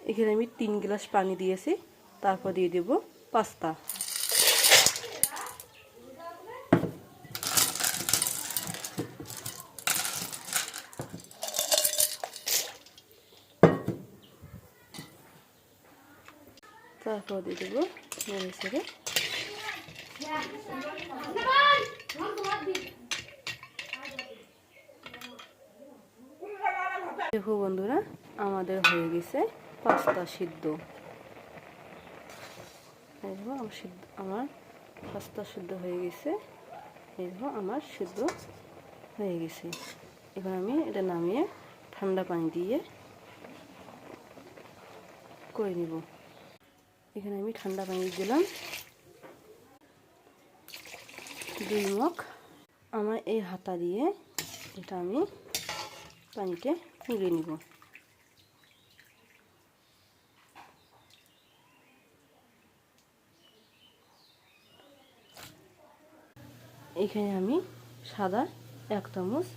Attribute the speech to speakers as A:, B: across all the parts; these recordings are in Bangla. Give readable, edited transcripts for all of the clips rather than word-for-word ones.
A: এখানে আমি 3 গ্লাস পানি দিয়েছি। তারপর দিয়ে দেব পাস্তা। তারপর দিয়ে দেব নেড়ে ছেড়ে। দেখো বন্ধুরা, আমাদের হয়ে গেছে পাস্তা সিদ্ধ। দেখো আমার পাস্তা সিদ্ধ হয়ে গেছে। দেখো আমার সিদ্ধ হয়ে গেছে। এখন আমি এটা নামিয়ে ঠান্ডা পানি দিয়ে করে নিব। এখানে আমি ঠান্ডা পানি দিলাম 2 মগ। আমার এই হাতা দিয়ে এটা আমি পানিতে নিগড়ে নিব। এখানে আমি সাদা 1 চামচ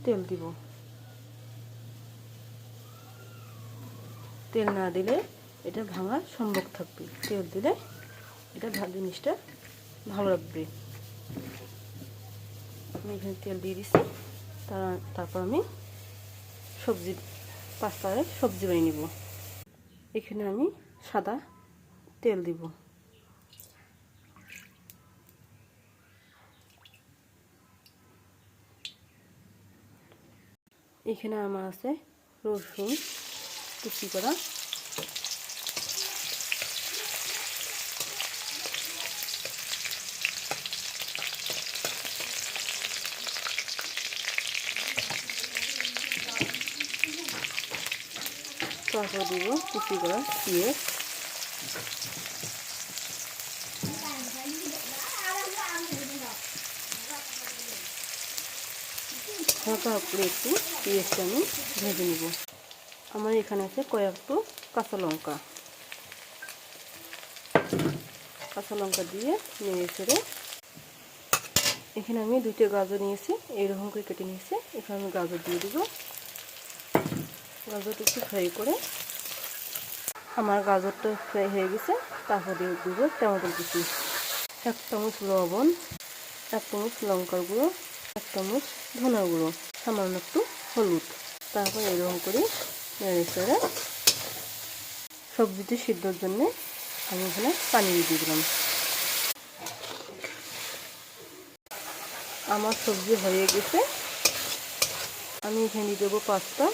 A: তেল দিব। তেল না দিলে এটা ভাঙার সম্ভব থাকবে। তেল দিলে এটা জিনিসটা ভালো লাগবে। আমি এখানে তেল দিয়ে দিচ্ছি। তারপর আমি পাস্তায় সবজি বানিয়ে নিব। এখানে আমি সাদা তেল দিব। এখানে আমার আছে রসুন কুচি করা, তারপর দিব কুচি করা পেঁয়াজ, হালকা করে একটু পেঁয়াজটা আমি ভেজে নিব। আমার এখানে আছে কয়েকটু কাঁচা লঙ্কা দিয়ে নেড়ে ছেড়ে। এখানে আমি 2টা গাজর নিয়েছি, এইরকম করে কেটে নিয়েছি। এখানে আমি গাজর দিয়ে দিব। গাজরটা একটু ফ্রাই করে, আমার গাজরটা ফ্রাই হয়ে গেছে। তারপর দিয়ে দিব টমেটো কুচি, 1 চামচ লবণ, 1 চামচ লঙ্কার গুঁড়ো, 1 চামচ ধনার গুঁড়ো, সামান্য একটু হলুদ। তারপর এরকম করে নেড়ে ছেড়ে সবজিটি সিদ্ধর জন্য আমি এখানে পানি দিয়ে দিলাম। আমার সবজি হয়ে গেছে। আমি এখানে দিয়ে দেবো পাস্তা।